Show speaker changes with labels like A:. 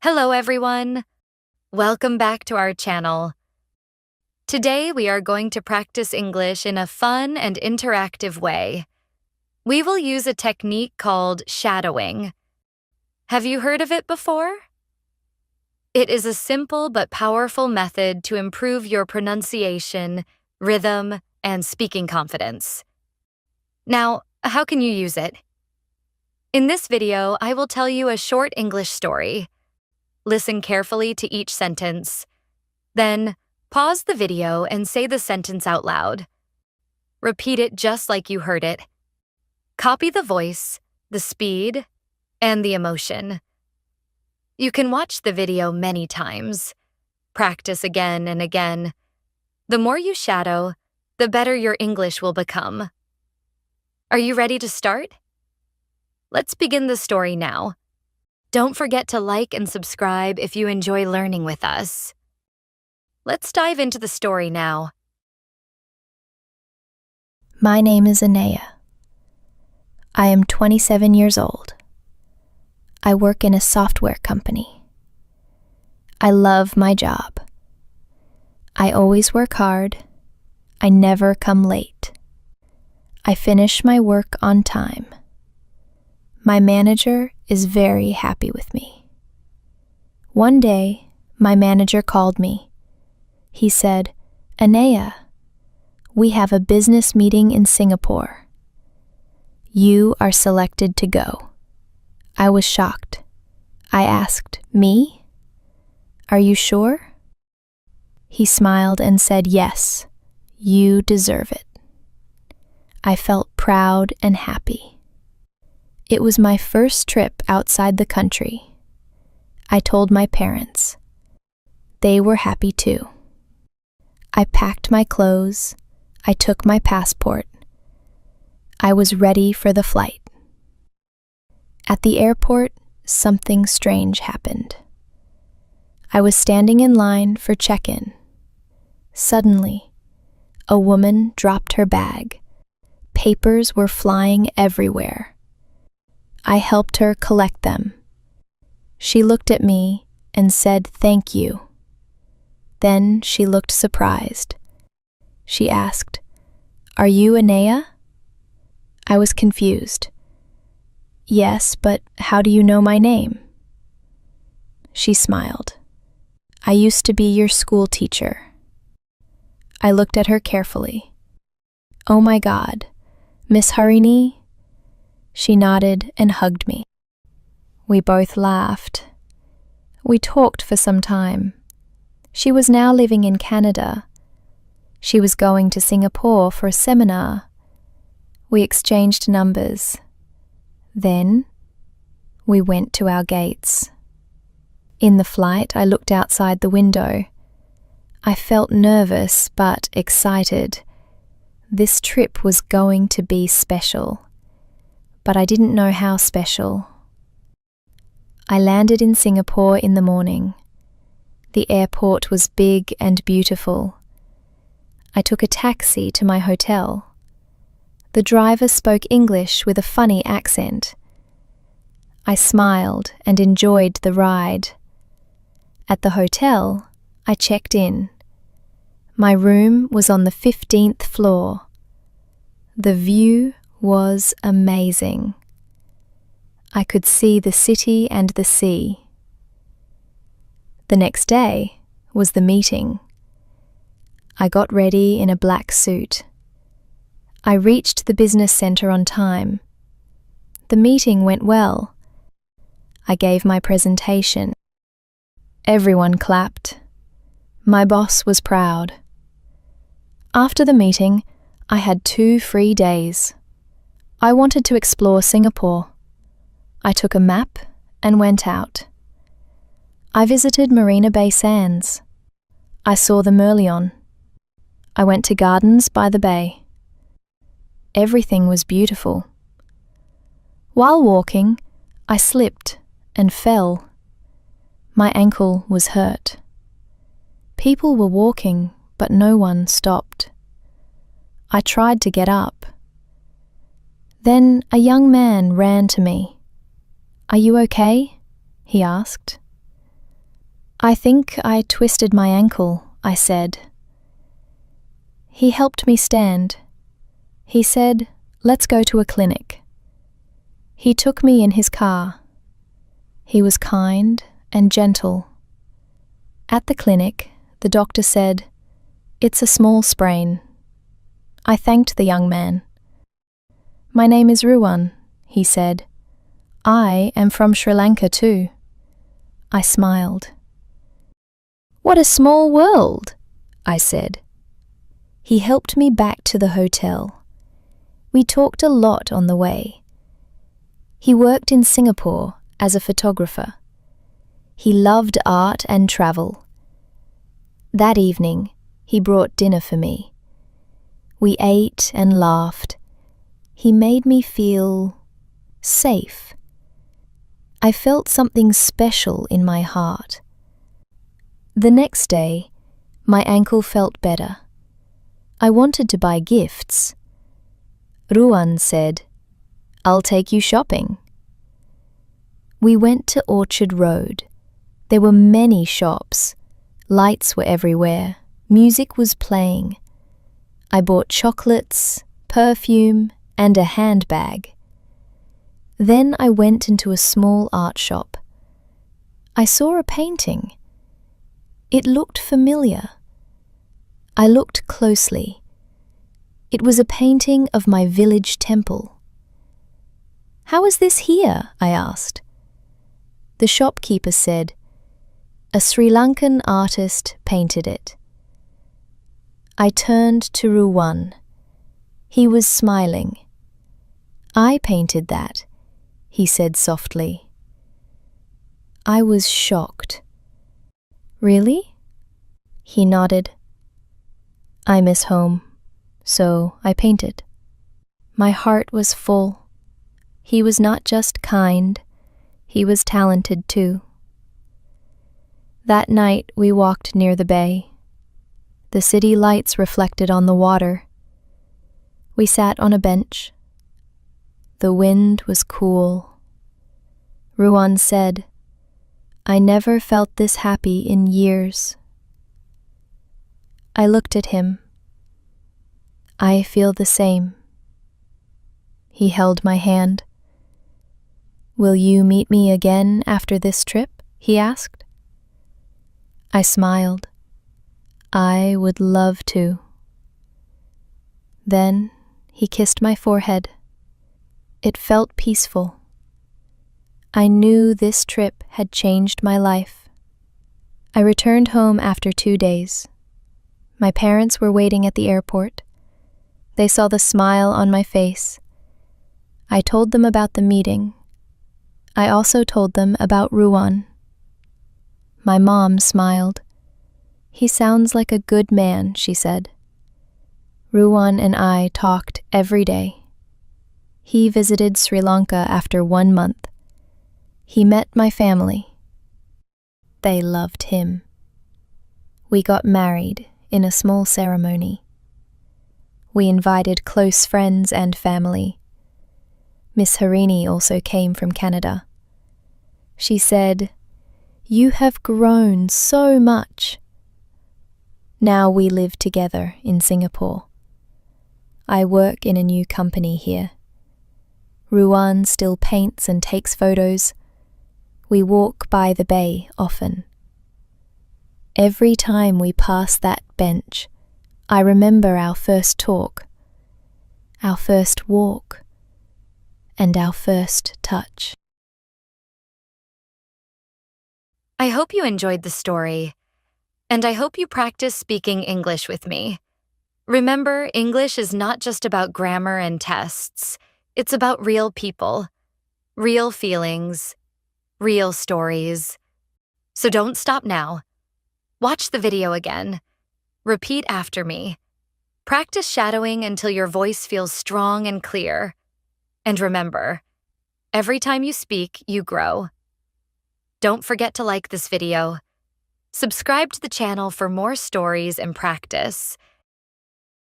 A: Hello everyone! Welcome back to our channel. Today we are going to practice English in a fun and interactive way. We will use a technique called shadowing. Have you heard of it before? It is a simple but powerful method to improve your pronunciation, rhythm, and speaking confidence. Now, how can you use it? In this video, I will tell you a short English story. Listen carefully to each sentence. Then, pause the video and say the sentence out loud. Repeat it just like you heard it. Copy the voice, the speed, and the emotion. You can watch the video many times. Practice again and again. The more you shadow, the better your English will become. Are you ready to start? Let's begin the story now. Don't forget to like and subscribe if you enjoy learning with us. Let's dive into the story now.
B: My name is Anaya. I am 27 years old. I work in a software company. I love my job. I always work hard. I never come late. I finish my work on time. My manager is very happy with me. One day, my manager called me. He said, "Anaya, we have a business meeting in Singapore. You are selected to go." I was shocked. I asked, "Me? Are you sure?" He smiled and said, "Yes, you deserve it." I felt proud and happy. It was my first trip outside the country. I told my parents. They were happy too. I packed my clothes. I took my passport. I was ready for the flight. At the airport, something strange happened. I was standing in line for check-in. Suddenly, a woman dropped her bag. Papers were flying everywhere. I helped her collect them. She looked at me and said thank you. Then she looked surprised. She asked, "Are you Anaya?" I was confused. "Yes, but how do you know my name?" She smiled. "I used to be your school teacher." I looked at her carefully. "Oh my God, Miss Harini?" She nodded and hugged me. We both laughed. We talked for some time. She was now living in Canada. She was going to Singapore for a seminar. We exchanged numbers. Then, we went to our gates. In the flight, I looked outside the window. I felt nervous but excited. This trip was going to be special. But I didn't know how special. I landed in Singapore in the morning. The airport was big and beautiful. I took a taxi to my hotel. The driver spoke English with a funny accent. I smiled and enjoyed the ride. At the hotel, I checked in. My room was on the 15th floor. The view was amazing. I could see the city and the sea. The next day was the meeting. I got ready in a black suit. I reached the business center on time. The meeting went well. I gave my presentation. Everyone clapped. My boss was proud. After the meeting, I had 2 free days. I wanted to explore Singapore. I took a map and went out. I visited Marina Bay Sands. I saw the Merlion. I went to gardens by the bay. Everything was beautiful. While walking, I slipped and fell. My ankle was hurt. People were walking, but no one stopped. I tried to get up. Then a young man ran to me. "Are you okay?" he asked. I think I twisted my ankle, I said. He helped me stand. He said, let's go to a clinic. He took me in his car. He was kind and gentle. At the clinic, the doctor said, it's a small sprain. I thanked the young man. My name is Ruwan, he said. I am from Sri Lanka too. I smiled. What a small world, I said. He helped me back to the hotel. We talked a lot on the way. He worked in Singapore as a photographer. He loved art and travel. That evening, he brought dinner for me. We ate and laughed. He made me feel safe. I felt something special in my heart. The next day, my ankle felt better. I wanted to buy gifts. Ruwan said, I'll take you shopping. We went to Orchard Road. There were many shops. Lights were everywhere. Music was playing. I bought chocolates, perfume, and a handbag. Then I went into a small art shop. I saw a painting. It looked familiar. I looked closely. It was a painting of my village temple. How is this here? I asked. The shopkeeper said, a Sri Lankan artist painted it. I turned to Ruwan. He was smiling. I painted that, he said softly. I was shocked. Really? He nodded. I miss home, so I painted. My heart was full. He was not just kind, he was talented too. That night we walked near the bay. The city lights reflected on the water. We sat on a bench. The wind was cool. Ruwan said, I never felt this happy in years. I looked at him. I feel the same. He held my hand. Will you meet me again after this trip? He asked. I smiled. I would love to. Then he kissed my forehead. It felt peaceful. I knew this trip had changed my life. I returned home after 2 days. My parents were waiting at the airport. They saw the smile on my face. I told them about the meeting. I also told them about Ruwan. My mom smiled. He sounds like a good man, she said. Ruwan and I talked every day. He visited Sri Lanka after 1 month. He met my family. They loved him. We got married in a small ceremony. We invited close friends and family. Miss Harini also came from Canada. She said, You have grown so much. Now we live together in Singapore. I work in a new company here. Ruwan still paints and takes photos. We walk by the bay often. Every time we pass that bench, I remember our first talk, our first walk, and our first touch.
A: I hope you enjoyed the story, and I hope you practice speaking English with me. Remember, English is not just about grammar and tests. It's about real people, real feelings, real stories. So don't stop now. Watch the video again. Repeat after me. Practice shadowing until your voice feels strong and clear. And remember, every time you speak, you grow. Don't forget to like this video. Subscribe to the channel for more stories and practice.